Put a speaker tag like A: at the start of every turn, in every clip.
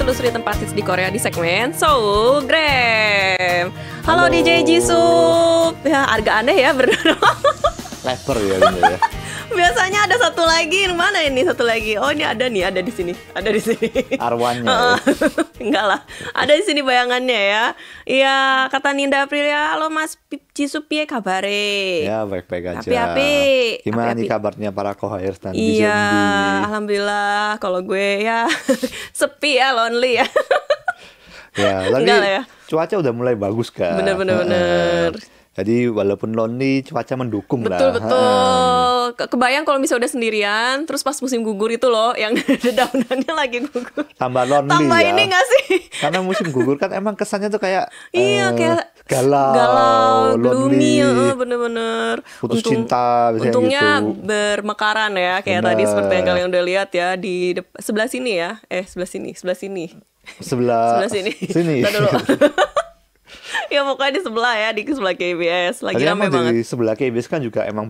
A: telusuri tempat hits di Korea di segmen Soulgram. Halo DJ Jisoo. Ya, agak aneh ya berdua.
B: Leper ya ini ya.
A: Biasanya ada satu lagi, mana ini satu lagi? Oh ini ada nih, ada di sini, ada di sini.
B: Arwahnya. Ya.
A: Enggak lah, ada di sini bayangannya ya. Iya, kata Ninda Aprilia, halo Mas Jisoo piye kabare?
B: Ya baik-baik aja.
A: Api-api.
B: Gimana
A: Api-api.
B: nih kabarnya para co-host dan
A: Iya,
B: zombie?
A: alhamdulillah. Kalau gue ya sepi ya, lonely ya.
B: Ya, tapi
A: Enggak lah ya.
B: cuaca udah mulai bagus kan.
A: Bener.
B: Jadi walaupun lonely, cuaca mendukung
A: Betul
B: lah.
A: betul. Kebayang kalau misalnya udah sendirian, terus pas musim gugur itu loh, yang daunannya lagi gugur.
B: Tambah lonely
A: Tambah
B: ya.
A: ini nggak sih?
B: Karena musim gugur kan emang kesannya tuh kayak
A: Iya, kayak
B: galau,
A: gloomy,
B: lonely,
A: bener-bener.
B: putus cinta, biasanya
A: Untungnya
B: gitu.
A: bermekaran ya, kayak
B: Bener.
A: tadi seperti yang kalian udah lihat ya di sebelah sini ya, sebelah sini.
B: Sebelah
A: sini.
B: sini.
A: Ntar dulu. Ya pokoknya di sebelah ya, di sebelah KBS lagi
B: Tadi
A: ramai
B: emang
A: banget.
B: di sebelah KBS kan juga emang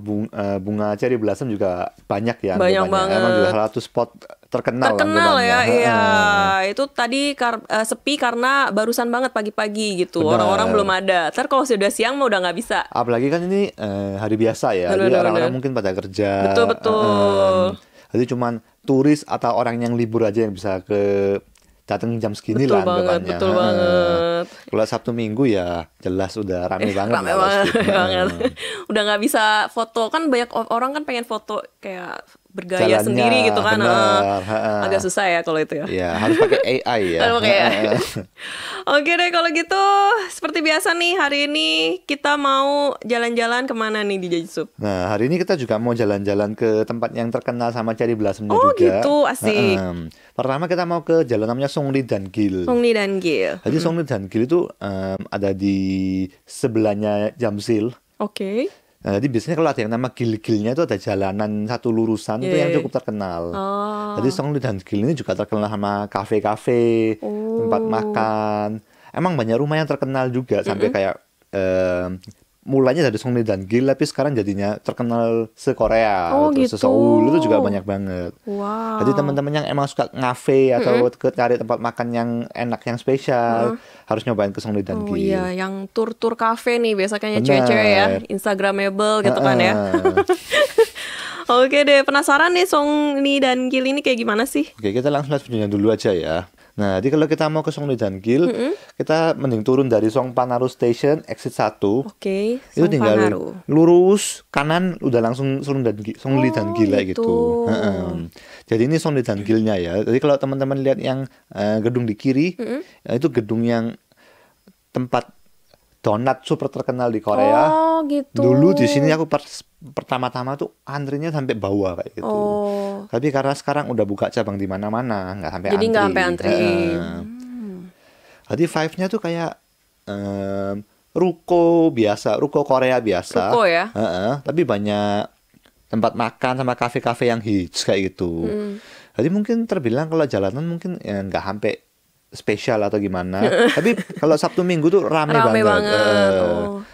B: bunga cherry blossom juga banyak ya.
A: Banyak
B: anggapannya.
A: banget.
B: Emang juga salah satu spot terkenal
A: Ya,
B: anggapannya.
A: iya. Itu tadi sepi karena barusan banget pagi-pagi gitu.
B: Benar.
A: Orang-orang belum ada. Ntar kalau sudah siang mau udah nggak bisa.
B: Apalagi kan ini hari biasa ya. Jadi
A: Benar.
B: orang-orang mungkin pada kerja.
A: Betul.
B: Jadi cuman turis atau orang yang libur aja yang bisa datang jam segini lah anggapannya.
A: Betul banget.
B: Kalau Sabtu Minggu ya jelas udah rame banget.
A: Rame
B: lah pasti.
A: banget. Udah nggak bisa foto. Kan banyak orang kan pengen foto kayak bergaya
B: Jalannya,
A: sendiri gitu kan.
B: benar.
A: Agak susah ya kalau itu ya.
B: Ya harus pakai AI ya.
A: Harus pakai AI. Oke deh kalau gitu, seperti biasa nih hari ini kita mau jalan-jalan kemana nih di Jisoo?
B: Nah, hari ini kita juga mau jalan-jalan ke tempat yang terkenal sama cherry blossomnya
A: Oh,
B: juga.
A: gitu, asik.
B: Pertama kita mau ke jalan namanya Songri dan Gil.
A: Songni dan Gil.
B: Jadi Songri dan Gil itu ada di sebelahnya Jamsil.
A: Oke.
B: Nah, jadi biasanya kalau ada yang nama Gil-Gilnya itu ada jalanan satu lurusan itu yang cukup terkenal.
A: Oh.
B: Jadi Songri dan Gil ini juga terkenal sama kafe-kafe, tempat makan. Emang banyak rumah yang terkenal juga sampai kayak mulanya dari Songri dan Gil tapi sekarang jadinya terkenal se-Korea
A: gitu.
B: se-Seoul itu juga banyak banget.
A: Wow.
B: Jadi teman-teman yang emang suka ngafe atau cari tempat makan yang enak yang spesial harus nyobain ke Songri dan
A: Oh
B: Gil.
A: iya, yang tur-tur kafe nih biasanya
B: Benar.
A: cewek-cewek ya, Instagramable gitu kan ya. Oke deh, penasaran nih Songni dan Gil ini kayak gimana sih?
B: Oke, kita langsung lihat videonya dulu aja ya. Nah, jadi kalau kita mau ke Songri dan Gil, kita mending turun dari Songpanaru Station, exit 1.
A: Oke,
B: Itu tinggal
A: Songpanaru.
B: lurus kanan udah langsung Songri dan Gil
A: gitu.
B: gitu. Jadi ini Songri dan Gilnya ya. Jadi kalau teman-teman lihat yang gedung di kiri, ya itu gedung yang tempat donat super terkenal di Korea.
A: Oh gitu.
B: Dulu di sini aku pertama-tama tuh antrinya sampai bawah kayak gitu.
A: Oh.
B: Tapi karena sekarang udah buka cabang di mana-mana, nggak sampai
A: Jadi nggak sampai antri.
B: Jadi vibe-nya tuh kayak ruko biasa, ruko Korea biasa.
A: Ruko ya?
B: Tapi banyak tempat makan sama kafe-kafe yang hits kayak gitu. Jadi mungkin terbilang kalau jalanan mungkin ya nggak sampai spesial atau gimana. Tapi kalau Sabtu Minggu tuh rame banget.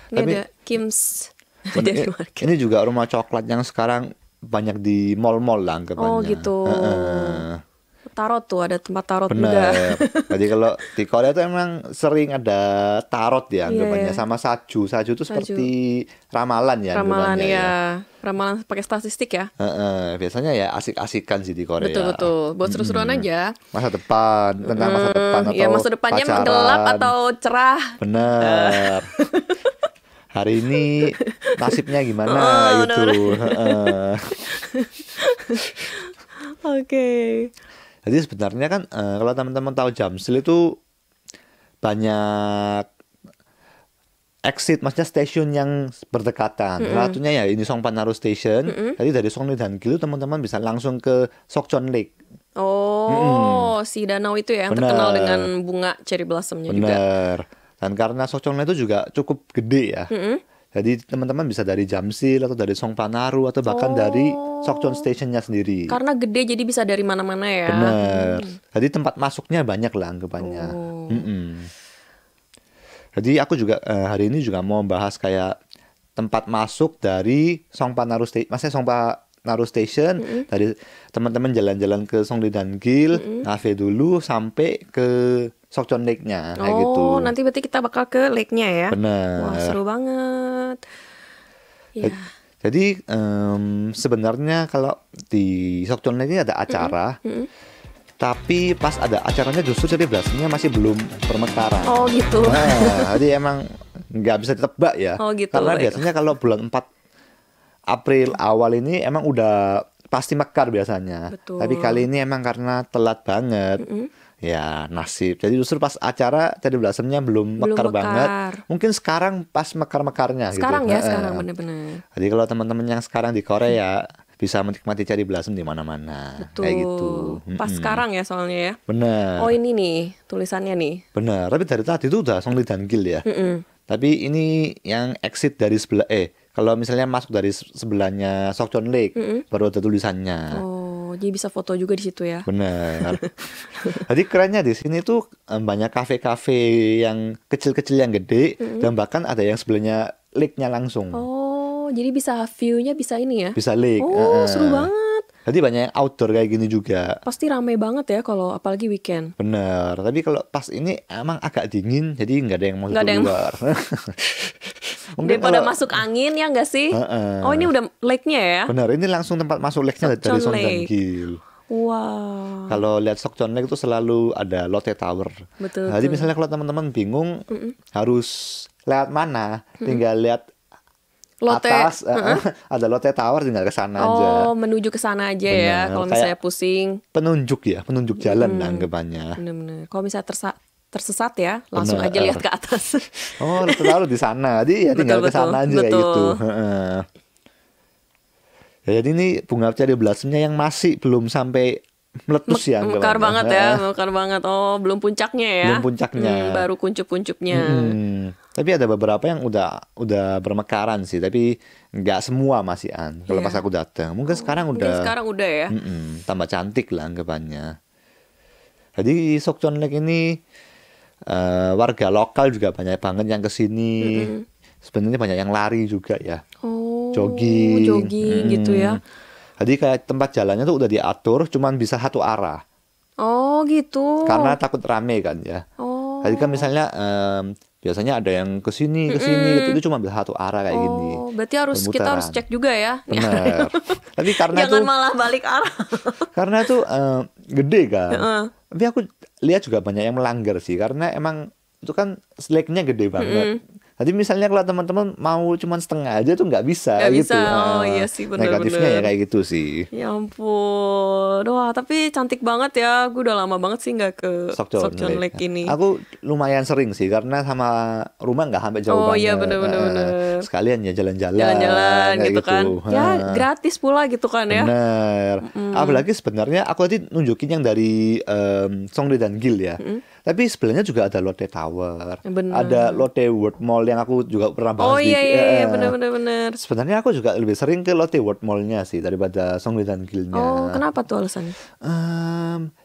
A: Ini
B: Tapi
A: ada Kim's
B: ini,
A: dari market.
B: ini juga rumah coklat yang sekarang banyak di mall-mall lah anggapannya.
A: Oh gitu. Tarot tuh, ada tempat tarot juga.
B: Bener. Jadi kalau di Korea tuh emang sering ada tarot ya anggapannya
A: Iya.
B: sama saju. Saju tuh seperti ramalan ya
A: Ramalan
B: anggapannya
A: ya. Ramalan pakai statistik ya.
B: Biasanya ya asik-asikan sih di Korea.
A: Betul. Buat seru-seruan aja.
B: Masa depan, tentang masa depan atau
A: Ya masa depannya
B: pacaran.
A: gelap atau cerah.
B: Bener. Hari ini nasibnya gimana gitu.
A: Oke.
B: Jadi sebenarnya kan kalau teman-teman tahu Jamsil itu banyak exit, maksudnya stasiun yang berdekatan. Salah satunya ya ini Songpanaru Station. Jadi dari Songri dan Gil teman-teman bisa langsung ke Sokchon Lake.
A: Oh, si danau itu ya yang
B: Bener.
A: terkenal dengan bunga cherry blossomnya juga.
B: Bener. Dan karena Sokchon Lake itu juga cukup gede ya. Jadi teman-teman bisa dari Jamsil atau dari Songpanaru atau bahkan dari Sokchon Stationnya sendiri.
A: Karena gede jadi bisa dari mana-mana ya.
B: Bener. Jadi tempat masuknya banyak lah anggapannya. Jadi aku juga hari ini juga mau bahas kayak tempat masuk dari Songpanaru Station. Maksudnya Naru Station, dari teman-teman jalan-jalan ke Songnidan-gil, ngafe dulu sampai ke Sokchon Lake-nya kayak gitu.
A: Oh, nanti berarti kita bakal ke lake-nya ya.
B: Bener.
A: Wah, seru banget. Ya.
B: Jadi sebenarnya kalau di Sokchon Lake ini ada acara, tapi pas ada acaranya justru cherry blossom-nya masih belum bermekaran.
A: Oh gitu.
B: Nah, jadi emang nggak bisa ditebak ya.
A: Oh gitu.
B: Karena
A: Baik.
B: biasanya kalau bulan 4 April awal ini emang udah pasti mekar biasanya.
A: Betul.
B: Tapi kali ini emang karena telat banget. Ya nasib. Jadi justru pas acara cherry blossom-nya belum mekar banget. Mungkin sekarang pas mekar-mekarnya
A: Sekarang
B: gitu.
A: ya, sekarang bener-bener.
B: Jadi kalau teman-teman yang sekarang di Korea bisa menikmati cherry blossom di mana-mana.
A: Betul.
B: Kayak gitu.
A: Pas sekarang ya soalnya ya.
B: Bener.
A: Oh ini nih tulisannya nih.
B: Bener. Tapi dari tadi itu udah Songnidan-gil ya. Tapi ini yang exit dari sebelah kalau misalnya masuk dari sebelahnya Sokchon Lake baru ada tulisannya.
A: Oh, jadi bisa foto juga di situ ya.
B: Bener. Jadi kerennya di sini tuh banyak kafe-kafe yang kecil-kecil yang gede dan bahkan ada yang sebelahnya lake-nya langsung.
A: Oh, jadi bisa view-nya bisa ini ya.
B: Bisa lake.
A: Oh, seru banget.
B: Jadi banyak yang outdoor kayak gini juga.
A: Pasti rame banget ya kalau apalagi weekend.
B: Bener. Tapi kalau pas ini emang agak dingin, jadi nggak ada yang mau
A: Nggak ada yang-
B: keluar.
A: Daripada masuk angin ya nggak sih? Oh ini udah lake-nya ya?
B: Bener, ini langsung tempat masuk lake-nya dari
A: Sokchon Lake.
B: Songnidan-gil.
A: Wow.
B: Kalau lihat Sokchon Lake itu selalu ada Lotte Tower.
A: Betul.
B: Jadi misalnya kalau teman-teman bingung harus lewat mana, tinggal lihat
A: Lotte.
B: atas, ada Lotte Tower, tinggal ke sana aja.
A: Oh, menuju ke sana aja ya.
B: Bener,
A: Kalau
B: kayak-
A: misalnya pusing,
B: Penunjuk ya, penunjuk jalan anggapannya.
A: bener-bener. Kalau misalnya tersesat ya, langsung
B: Bener.
A: aja lihat ke atas.
B: Oh, Lotte Tower di sana. Jadi ya tinggal ke sana aja kayak
A: betul.
B: gitu. Heeh. Ya, jadi ini bunga cherry blossomnya yang masih belum sampai meletus ya
A: Mekar
B: anggapannya.
A: banget ya, mekar banget. Oh, belum puncaknya ya.
B: Belum puncaknya.
A: Baru kuncup-kuncupnya.
B: Tapi ada beberapa yang udah bermekaran sih, tapi nggak semua masih kalau
A: Iya.
B: pas aku datang. Mungkin sekarang
A: Mungkin
B: udah
A: sekarang udah ya.
B: tambah cantik lah anggapannya. Jadi Sokchon Lake ini warga lokal juga banyak banget yang kesini. Sebenarnya banyak yang lari juga ya.
A: Oh,
B: Jogging.
A: gitu ya.
B: Jadi kayak tempat jalannya tuh udah diatur, cuman bisa satu arah.
A: Oh, gitu.
B: Karena takut rame kan ya.
A: Oh.
B: Jadi kan misalnya biasanya ada yang ke sini gitu, itu cuma bisa satu arah kayak gini.
A: Oh, berarti kita harus
B: Bermutaran.
A: cek juga ya.
B: Benar. Tapi karena
A: Jangan
B: itu
A: malah balik arah.
B: karena itu gede kan. Tapi aku lihat juga banyak yang melanggar sih, karena emang itu kan lake-nya gede banget. Jadi misalnya kalau teman-teman mau cuman setengah aja tuh nggak bisa
A: Nggak
B: gitu.
A: bisa. Oh, iya sih, benar-benar.
B: Negatifnya ya kayak gitu sih.
A: Ya ampun. Wah, tapi cantik banget ya. Gue udah lama banget sih nggak ke Sokchon Lake ini.
B: Aku lumayan sering sih, karena sama rumah nggak sampai jauh
A: Oh,
B: banget.
A: iya, bener-bener.
B: Sekalian ya jalan-jalan.
A: Jalan-jalan
B: kayak
A: gitu kan. Ya, gratis pula gitu kan ya.
B: Bener. Apalagi sebenarnya aku tadi nunjukin yang dari Songnidan-gil ya. Tapi sebenarnya juga ada Lotte Tower.
A: Bener.
B: Ada Lotte World Mall yang aku juga pernah bahas
A: Oh iya iya,
B: eh,
A: bener-bener.
B: Sebenarnya aku juga lebih sering ke Lotte World Mall-nya sih daripada Songnidan-gilnya.
A: Oh, kenapa tuh alasannya?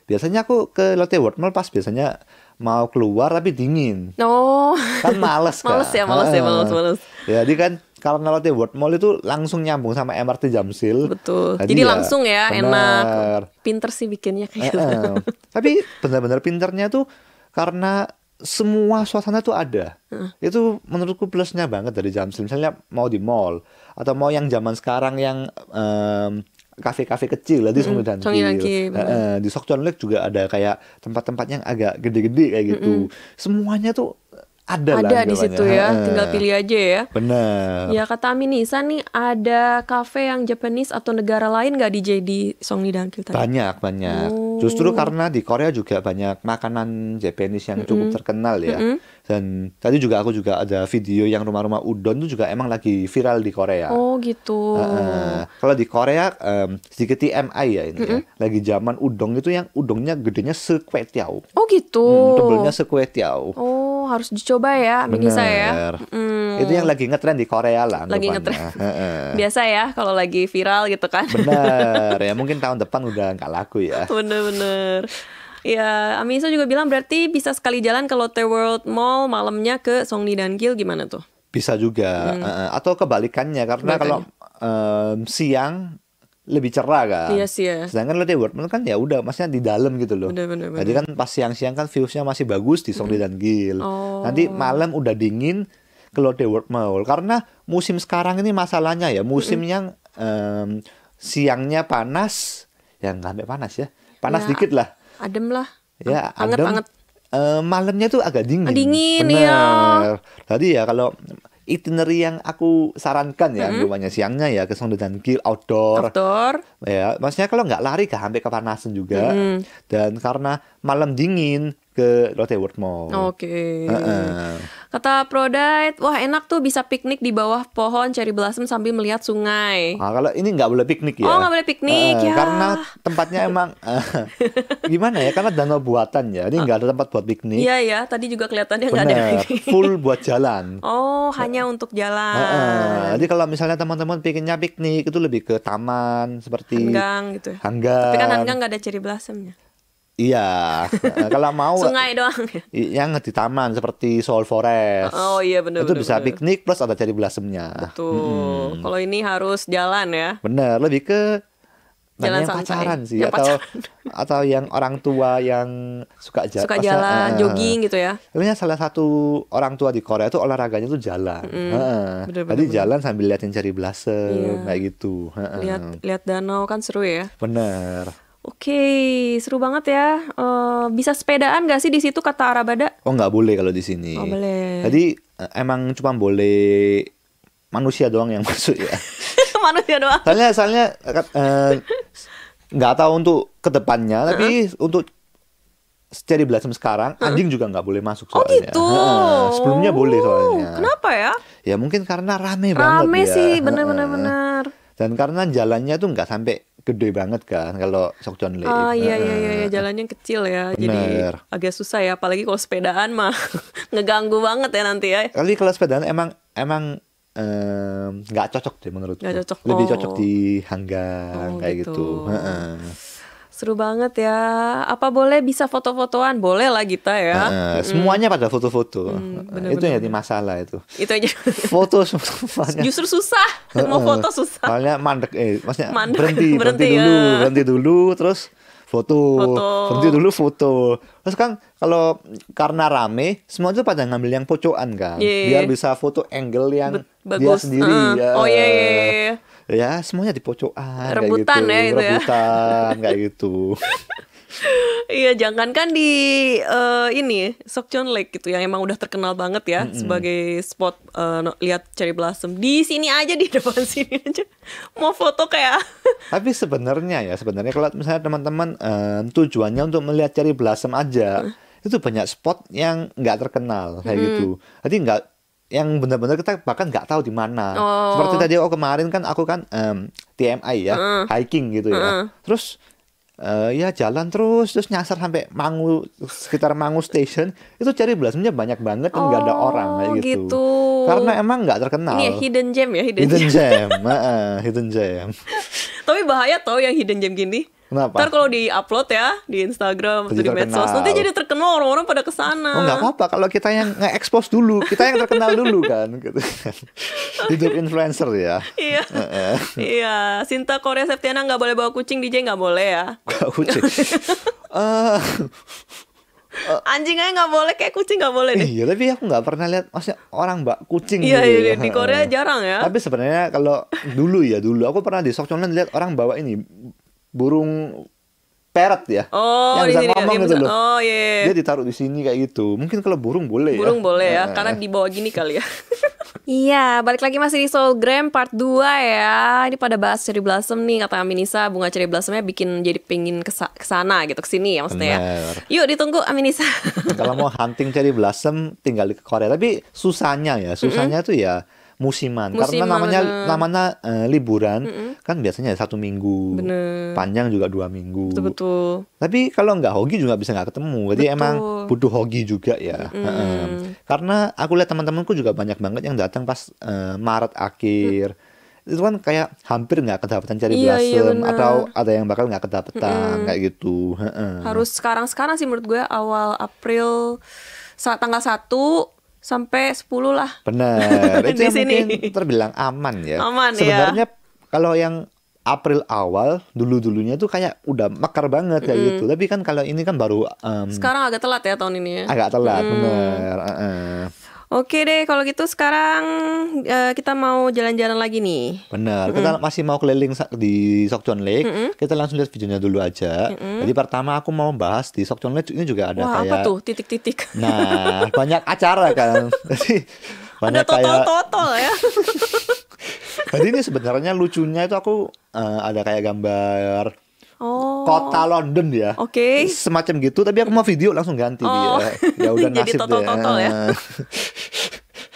B: Biasanya aku ke Lotte World Mall pas biasanya mau keluar tapi dingin.
A: Oh,
B: Kan males kan.
A: males.
B: Jadi kan karena Lotte World Mall itu langsung nyambung sama MRT Jamsil.
A: Betul.
B: Jadi
A: Jadi
B: ya,
A: langsung ya,
B: bener.
A: enak. Pinter sih bikinnya kayak gitu.
B: Tapi benar-benar pinternya tuh karena semua suasana tuh ada. Itu menurutku plusnya banget dari Jamsil. Misalnya mau di mall atau mau yang zaman sekarang yang kafe-kafe kecil di Songnidan-gil.
A: Songnidan-gil,
B: Di Sokchon Lake juga ada kayak tempat-tempat yang agak gede-gede kayak gitu. Semuanya tuh ada lah
A: Ada di situ
B: anggapannya.
A: ya, tinggal pilih aja ya.
B: Bener.
A: Ya kata Aminisa nih, ada kafe yang Japanese atau negara lain nggak di Songnidan-gil tadi?
B: Banyak.
A: Oh.
B: Justru karena di Korea juga banyak makanan Japanese yang cukup terkenal ya. Dan tadi juga aku juga ada video yang rumah-rumah udon itu juga emang lagi viral di Korea.
A: Oh gitu.
B: Kalau di Korea sedikit TMI ya ini ya. Lagi zaman udong itu yang udongnya gedenya sekwetiau.
A: Oh gitu.
B: Tebelnya sekwetiau.
A: Oh, harus dicoba ya, Aminisa ya.
B: Bener. Itu yang lagi ngetren di Korea lah.
A: Lagi
B: anggapannya.
A: ngetren. Biasa ya kalau lagi viral gitu kan.
B: Bener. Ya mungkin tahun depan udah nggak laku ya.
A: Bener-bener. Ya, Aminisa juga bilang berarti bisa sekali jalan ke Lotte World Mall, malamnya ke Songnidan-gil gimana tuh?
B: Bisa juga. Atau kebalikannya. Karena kalau siang lebih cerah kan.
A: Iya sih ya.
B: Sedangkan Lotte Wortmann kan ya udah maksudnya di dalam gitu loh.
A: Bener.
B: Jadi kan pas siang-siang kan viewsnya masih bagus di Songli dan Gil.
A: Oh.
B: Nanti malam udah dingin ke Lotte Wortmann. Karena musim sekarang ini masalahnya ya musim yang siangnya panas, ya nggak sampai panas ya, panas
A: Ya,
B: dikit lah.
A: Adem lah.
B: Ya
A: Anget,
B: adem.
A: anget.
B: Malamnya tuh agak dingin.
A: Dingin,
B: Bener.
A: iya.
B: Tadi ya kalau itinerary yang aku sarankan ya, rumahnya siangnya ya ke Songli dan Gil outdoor. Ya, maksudnya kalau nggak lari gak sampai kepanasan juga. Dan karena malam dingin ke Lotte Wortmann.
A: Oke. Kata Prodite, wah enak tuh bisa piknik di bawah pohon cherry blossom sambil melihat sungai.
B: Nah, kalau ini nggak boleh piknik ya.
A: Oh, nggak boleh piknik ya.
B: Karena tempatnya emang gimana ya? Karena danau buatan ya. Ini nggak ada tempat buat piknik.
A: Iya ya, tadi juga kelihatannya nggak ada
B: Bener,
A: piknik.
B: full buat jalan.
A: Oh, hanya untuk jalan.
B: Jadi kalau misalnya teman-teman pikirnya piknik itu lebih ke taman seperti
A: Hanggang gitu ya.
B: Hanggang.
A: Tapi kan hanggang nggak ada cherry blossomnya.
B: Iya, kalau mau
A: Sungai doang.
B: yang di taman seperti Soul Forest.
A: Oh iya benar.
B: Itu bisa piknik plus ada cherry blossomnya.
A: Betul. Kalau ini harus jalan ya.
B: Bener, lebih ke
A: Jalan
B: yang
A: santai.
B: pacaran sih
A: Yang
B: atau yang orang tua yang suka
A: jalan, jogging gitu ya.
B: Sebenarnya salah satu orang tua di Korea itu olahraganya tuh jalan. Jadi jalan sambil liatin cherry blossom kayak gitu.
A: Lihat danau kan seru ya.
B: Bener.
A: Oke, seru banget ya. Bisa sepedaan nggak sih di situ kata Arabada?
B: Oh nggak boleh kalau di sini.
A: Oh boleh.
B: Jadi emang cuma boleh manusia doang yang masuk ya.
A: Manusia doang.
B: Soalnya nggak tahu untuk kedepannya, tapi untuk cherry blossom sekarang anjing juga nggak boleh masuk soalnya.
A: Oh gitu.
B: Sebelumnya boleh soalnya.
A: Kenapa ya?
B: Ya mungkin karena rame banget ya.
A: Rame sih, bener-bener.
B: Dan karena jalannya tuh nggak sampai gede banget kan kalau Sokjeonle.
A: Oh iya, jalannya kecil ya.
B: Bener.
A: Jadi agak susah ya, apalagi kalau sepedaan mah ngeganggu banget ya nanti ya.
B: Kali kalau sepedaan emang nggak cocok deh menurutku.
A: Nggak cocok.
B: Lebih cocok di Hanggang kayak gitu.
A: Seru banget ya. Apa boleh bisa foto-fotoan? Boleh lah kita ya.
B: Semuanya pada foto-foto. Itu yang jadi masalah itu.
A: Itu aja.
B: Foto semuanya.
A: Justru susah. Mau foto susah.
B: Soalnya mandek, maksudnya
A: Mandek.
B: berhenti dulu, terus foto. Berhenti dulu foto. Terus kan kalau karena rame, semua itu pada ngambil yang pocokan kan, biar bisa foto angle yang dia sendiri.
A: Oh iya.
B: Ya semuanya di pocokan.
A: Rebutan
B: kayak gitu.
A: ya itu ya.
B: Rebutan kayak gitu.
A: Iya, jangankan di ini Sokjeon Lake gitu yang emang udah terkenal banget ya sebagai spot lihat cherry blossom. Di sini aja, di depan sini aja mau foto kayak.
B: Tapi sebenarnya kalau misalnya teman-teman tujuannya untuk melihat cherry blossom aja, itu banyak spot yang nggak terkenal kayak gitu. Jadi nggak yang benar-benar kita bahkan nggak tahu di mana. Seperti tadi kemarin kan aku kan TMI ya, hiking gitu ya. Terus ya jalan terus nyasar sampai sekitar Mangu Station, itu cherry blossomnya banyak banget dan nggak ada orang kayak gitu. Karena emang nggak terkenal.
A: Ini ya, hidden gem ya,
B: hidden gem.
A: Tapi bahaya tau yang hidden gem gini.
B: Kenapa?
A: Ntar kalau di-upload ya di Instagram atau di medsos, nanti jadi terkenal, orang-orang pada kesana.
B: Oh nggak apa-apa kalau kita yang nge-expose dulu, kita yang terkenal dulu kan, gitu. Hidup influencer ya.
A: Iya, iya. Sinta Korea Septiana nggak boleh bawa kucing, DJ nggak boleh ya.
B: Kucing.
A: Anjing aja nggak boleh, kayak kucing nggak boleh deh.
B: Iya, tapi aku nggak pernah lihat maksudnya orang mbak kucing
A: Iya,
B: gitu.
A: iya, di Korea jarang ya.
B: Tapi sebenarnya kalau dulu aku pernah di Sokjeonle lihat orang bawa ini burung parrot ya.
A: Oh,
B: yang
A: di
B: bisa
A: sini
B: ngomong gitu loh.
A: Oh iya.
B: Dia ditaruh di sini kayak gitu. Mungkin kalau burung boleh ya.
A: Burung boleh ya, karena dibawa gini kali ya. Iya, balik lagi masih di Soulgram part 2 ya. Ini pada bahas cherry blossom nih, kata Aminisa, bunga cherry blossomnya bikin jadi pengen kesana gitu, kesini ya maksudnya.
B: Bener.
A: Yuk ditunggu Aminisa.
B: Kalau mau hunting cherry blossom tinggal ke Korea. Tapi susahnya tuh ya musiman. Karena namanya liburan kan biasanya 1 minggu.
A: Bener.
B: Panjang juga 2 minggu.
A: Betul.
B: Tapi kalau nggak hoki juga bisa nggak ketemu. Jadi emang butuh hoki juga ya. Karena aku lihat teman-temanku juga banyak banget yang datang pas Maret akhir. Itu kan kayak hampir nggak kedapatan cherry blossom, atau ada yang bakal nggak kedapatan kayak gitu.
A: Harus sekarang sih menurut gue, awal April tanggal 1 sampai 10 lah.
B: Benar. Itu
A: Di
B: yang
A: sini.
B: mungkin terbilang aman ya.
A: Aman ya.
B: Sebenarnya kalau yang April awal dulu-dulunya tuh kayak udah mekar banget kayak gitu. Tapi kan kalau ini kan baru
A: Sekarang agak telat ya tahun ini ya.
B: agak telat, bener.
A: Oke deh, kalau gitu sekarang kita mau jalan-jalan lagi nih.
B: Bener, kita masih mau keliling di Sokchon Lake. Kita langsung lihat videonya dulu aja. Jadi pertama aku mau bahas di Sokchon Lake ini juga ada
A: Wah,
B: kayak
A: apa tuh titik-titik?
B: Nah, banyak acara kan. Jadi
A: Ada
B: banyak kayak
A: totol-totol ya.
B: Jadi ini sebenarnya lucunya itu aku ada kayak gambar
A: Oh.
B: kota London ya.
A: Oke.
B: Semacam gitu, tapi aku mau video langsung ganti
A: Oh.
B: dia. Ya udah
A: Jadi
B: nasib
A: totol-totol
B: deh.
A: ya.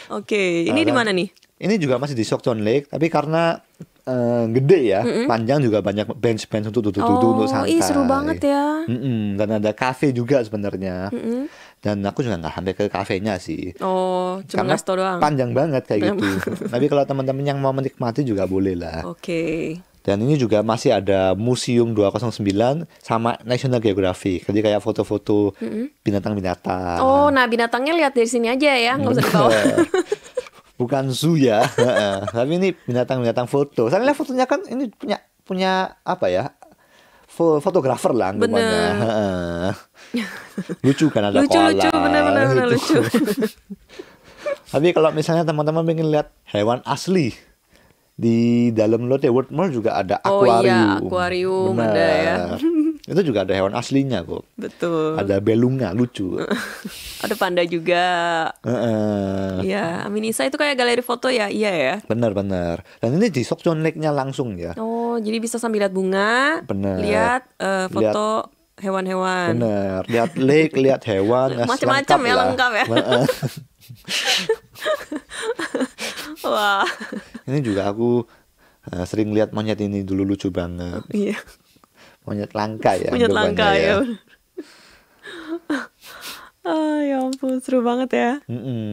A: Oke, ini di mana nih?
B: Ini juga masih di Sokchon Lake, tapi karena gede ya, panjang juga banyak bench-bench untuk duduk-duduk untuk santai.
A: Ih, seru banget ya.
B: Dan ada cafe juga sebenarnya. Dan aku juga nggak sampai ke kafenya sih.
A: Oh, cuma
B: Karena
A: ngasih tau doang.
B: panjang banget kayak gitu. Tapi kalau teman-teman yang mau menikmati juga boleh lah.
A: Oke.
B: Dan ini juga masih ada Museum 209 sama National Geographic. Jadi kayak foto-foto binatang-binatang.
A: Oh, nah binatangnya lihat dari sini aja ya, nggak usah dibawa.
B: Bukan zoo ya. Tapi ini binatang-binatang foto. Saya lihat fotonya kan ini punya apa ya? Fotografer lah anggapannya. Lucu kan ada koala.
A: Lucu, benar-benar lucu.
B: Tapi kalau misalnya teman-teman pengen lihat hewan asli, di dalam Lotte World Mall juga ada
A: Oh
B: akuarium.
A: iya, akuarium ada ya.
B: Itu juga ada hewan aslinya kok.
A: Betul.
B: Ada belunga lucu.
A: Ada panda juga. Iya, Aminisa itu kayak galeri foto ya, iya ya.
B: Benar-benar. Dan ini di Sokchon Lake-nya langsung ya.
A: Oh, jadi bisa sambil lihat bunga,
B: Bener.
A: lihat foto hewan-hewan.
B: Bener. Lihat lake, lihat hewan.
A: Macam-macam ya, lengkap ya. Wah.
B: Ini juga aku sering lihat monyet ini dulu lucu banget.
A: Iya.
B: Monyet langka ya.
A: Monyet
B: anggapannya
A: langka ya. Ya ampun, seru banget ya.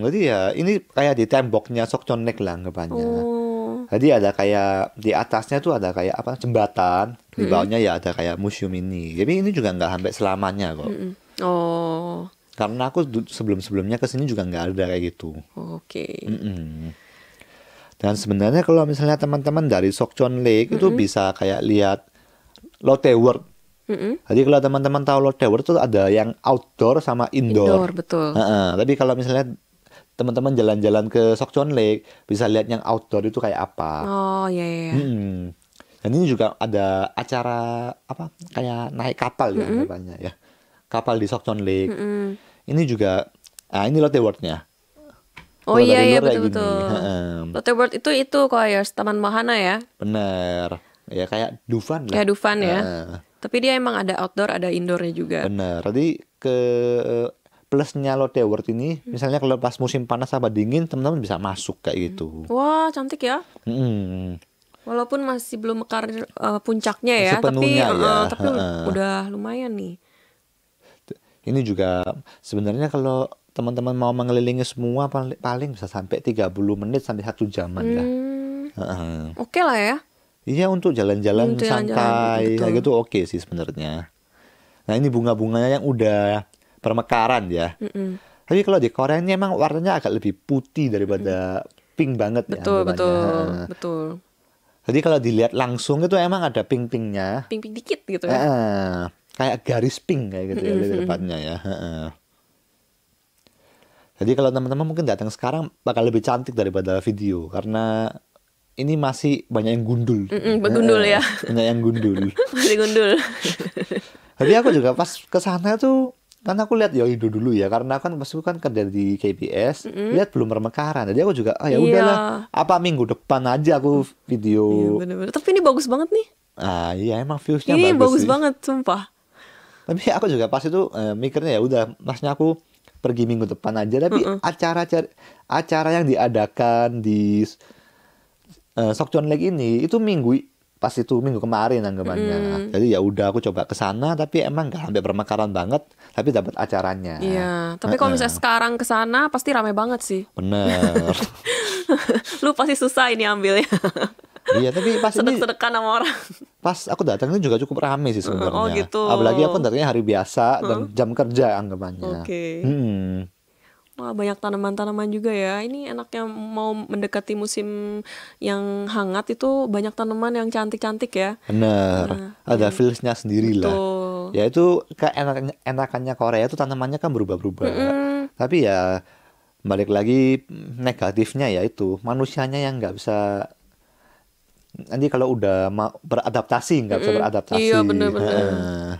B: Jadi ya ini kayak di temboknya Sokchon Lake lah anggapannya.
A: Oh.
B: Jadi ada kayak di atasnya tuh ada kayak apa jembatan, di bawahnya ya ada kayak museum ini. Jadi ini juga nggak sampai selamanya kok.
A: Oh.
B: Karena aku sebelum-sebelumnya kesini juga nggak ada kayak gitu.
A: Oke.
B: Dan sebenarnya kalau misalnya teman-teman dari Sokchon Lake itu bisa kayak lihat Lotte World. Jadi kalau teman-teman tahu Lotte World itu ada yang outdoor sama indoor.
A: Indoor, betul.
B: Tapi kalau misalnya teman-teman jalan-jalan ke Sokchon Lake bisa lihat yang outdoor itu kayak apa.
A: Oh, iya iya.
B: Dan ini juga ada acara apa kayak naik kapal ya namanya ya. Kapal di Sokchon Lake. Ini juga ini Lotte World-nya.
A: Oh
B: Kalau
A: iya
B: dari
A: iya
B: luar kayak
A: betul-betul.
B: gini.
A: Lotte World itu kok ya Taman Mahana ya.
B: Bener. Ya kayak Dufan lah.
A: Ya Dufan ya. Tapi dia emang ada outdoor, ada indoornya juga.
B: Bener. Jadi plusnya Lotte World ini, misalnya kalau pas musim panas sama dingin, teman-teman bisa masuk kayak gitu.
A: Wah, cantik ya. Walaupun masih belum mekar puncaknya ya,
B: Sepenuhnya
A: tapi
B: ya.
A: udah lumayan nih.
B: Ini juga sebenarnya kalau teman-teman mau mengelilingi semua paling bisa sampai 30 menit sampai 1 jaman lah.
A: Oke lah ya.
B: Iya untuk jalan-jalan
A: Untuk jalan-jalan,
B: santai
A: betul.
B: kayak gitu oke sih sebenarnya. Nah ini bunga-bunganya yang udah permekaran ya. Tapi kalau di Korea ini emang warnanya agak lebih putih daripada pink banget ya.
A: Betul,
B: anggapannya.
A: betul.
B: Jadi kalau dilihat langsung itu emang ada pink-pinknya.
A: Pink-pink dikit gitu ya.
B: Kayak garis pink kayak gitu ya di depannya ya. Jadi kalau teman-teman mungkin datang sekarang bakal lebih cantik daripada video karena ini masih banyak yang gundul.
A: Begundul ya.
B: Banyak yang gundul.
A: Masih gundul.
B: Jadi aku juga pas ke sana tuh kan aku lihat Yoido dulu ya karena kan pas itu kan kerja di KBS lihat belum permekaran. Jadi aku juga ya udahlah apa minggu depan aja aku video.
A: Iya, bener-bener. Tapi ini bagus banget nih.
B: Iya emang viewsnya
A: Ini bagus
B: sih.
A: banget, sumpah.
B: Tapi aku juga pas itu mikirnya ya udah, maksudnya aku pergi minggu depan aja. Tapi acara yang diadakan di Sokchon Lake ini itu pas itu minggu kemarin anggapannya. Jadi ya udah aku coba ke sana tapi emang nggak sampai permekaran banget, tapi dapat acaranya.
A: Iya, tapi kalau misalnya sekarang ke sana pasti rame banget sih.
B: Bener.
A: Lu pasti susah ini ambilnya.
B: Iya tapi pas ini
A: Sedek-sedekan sama orang.
B: pas aku datang itu juga cukup rame sih sebenarnya.
A: Oh, gitu.
B: Apalagi aku datangnya hari biasa dan jam kerja anggapannya.
A: Oke. Wah, banyak tanaman-tanaman juga ya. Ini enaknya mau mendekati musim yang hangat itu banyak tanaman yang cantik-cantik ya.
B: Bener, ada feelsnya sendiri lah.
A: Betul.
B: Ya itu enakannya Korea itu tanamannya kan berubah-berubah. Tapi ya balik lagi negatifnya ya itu manusianya yang nggak bisa, nanti kalau udah beradaptasi nggak bisa beradaptasi.
A: Iya, bener-bener.
B: Heeh.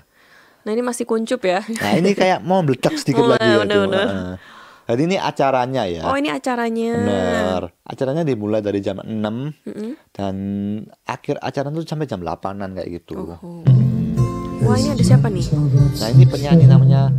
A: Nah, ini masih kuncup ya.
B: Nah ini kayak mau meledak sedikit lagi ya tuh.
A: Bener-bener.
B: Heeh. Jadi ini acaranya ya.
A: Oh, ini acaranya.
B: Bener. Acaranya dimulai dari jam 6 dan akhir acara tuh sampai jam 8-an kayak gitu.
A: Oh. Wah, ini ada siapa nih?
B: Nah ini penyanyi namanya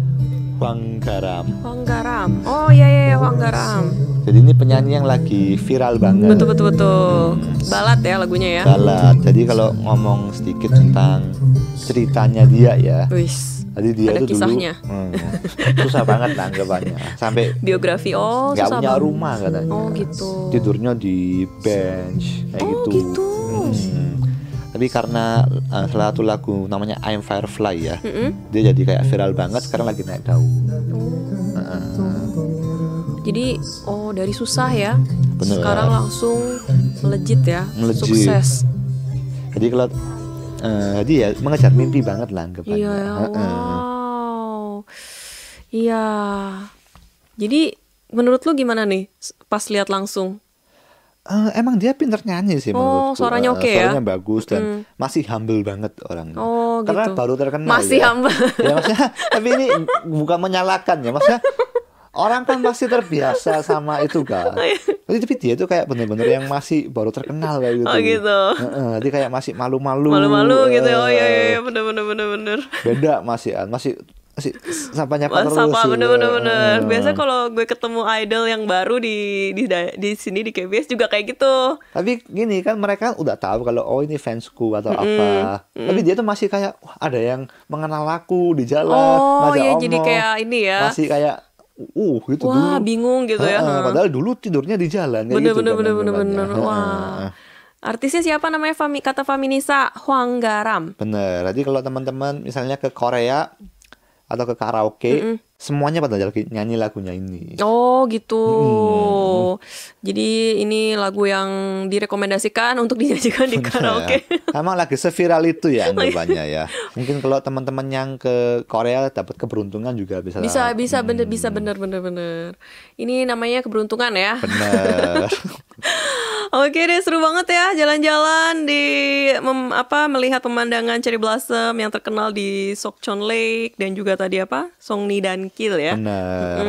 B: Hwang Garam.
A: Hwang Garam. Oh, iya, Hwang Garam.
B: Jadi ini penyanyi yang lagi viral banget.
A: Betul. Balad ya lagunya ya.
B: Balad. Jadi kalau ngomong sedikit tentang ceritanya dia ya.
A: Wis.
B: Jadi dia
A: Ada
B: tuh
A: kisahnya.
B: dulu susah banget tanggapannya. Sampai
A: Biografi. Oh,
B: nggak
A: susah
B: punya
A: banget.
B: rumah katanya.
A: Oh, gitu.
B: Tidurnya di bench kayak
A: Oh,
B: gitu.
A: gitu.
B: Tapi karena salah satu lagu namanya I'm Firefly ya, dia jadi kayak viral banget. Sekarang lagi naik daun.
A: Jadi, dari susah ya.
B: Bener.
A: Sekarang langsung melejit ya.
B: Melejit.
A: Sukses.
B: Jadi kalau jadi ya mengejar mimpi banget lah anggapannya.
A: Iya, wow. Iya. Jadi, menurut lu gimana nih pas lihat langsung?
B: Emang dia pinter nyanyi sih menurutku.
A: Suaranya oke ya?
B: Suaranya bagus dan masih humble banget orangnya.
A: Oh,
B: Karena
A: gitu.
B: baru terkenal
A: Masih
B: ya.
A: humble.
B: Ya maksudnya, tapi ini bukan menyalahkan ya. Maksudnya orang kan masih terbiasa sama itu kan. Tapi dia tuh kayak bener-bener yang masih baru terkenal kayak gitu.
A: Oh, gitu.
B: Dia kayak masih malu-malu.
A: Malu-malu gitu. Oh, iya, bener.
B: Beda masih sapanya
A: Wah,
B: terus.
A: sapa
B: gitu.
A: bener. Biasanya kalau gue ketemu idol yang baru di sini di KBS juga kayak gitu.
B: Tapi gini kan mereka udah tahu kalau ini fansku atau apa. Tapi dia tuh masih kayak wah, ada yang mengenal aku di jalan.
A: Oh,
B: ngajak
A: iya, jadi
B: omong.
A: kayak ini ya.
B: Masih kayak gitu
A: Wah,
B: dulu.
A: bingung gitu ya.
B: Padahal dulu tidurnya di jalan kayak gitu kan
A: Bener.
B: anggapannya.
A: Wah. Artisnya siapa namanya? Kata Faminisa Hwang Garam.
B: Bener. Jadi kalau teman-teman misalnya ke Korea atau ke karaoke, semuanya pada nyanyi lagunya ini.
A: Oh, gitu. Jadi ini lagu yang direkomendasikan untuk dinyanyikan di karaoke.
B: Emang lagi seviral itu ya anggapannya ya. Mungkin kalau teman-teman yang ke Korea dapat keberuntungan juga bisa.
A: Bisa bener. Ini namanya keberuntungan ya.
B: Bener.
A: Oke deh, seru banget ya jalan-jalan melihat pemandangan cherry blossom yang terkenal di Sokchon Lake dan juga tadi Songni dan Kil ya.
B: Bener.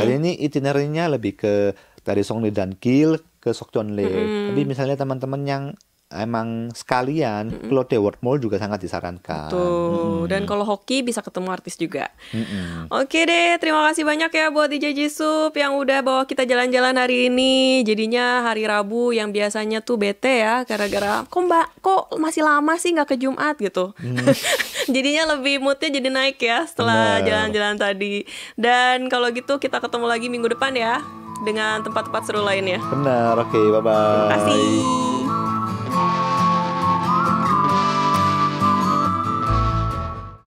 B: Kali ini itinerary-nya lebih ke dari Songni dan Kil ke Sokchon Lake. Tapi misalnya teman-teman yang emang sekalian Lotte World Mall juga sangat disarankan.
A: Tuh. Dan kalau hoki bisa ketemu artis juga. Oke deh, terima kasih banyak ya buat DJ Jisup yang udah bawa kita jalan-jalan hari ini. Jadinya hari Rabu yang biasanya tuh bete ya, gara-gara kok masih lama sih nggak ke Jumat gitu. Jadinya lebih moodnya jadi naik ya setelah jalan-jalan tadi. Dan kalau gitu kita ketemu lagi minggu depan ya dengan tempat-tempat seru lainnya.
B: Benar, oke, bye-bye.
A: Terima kasih.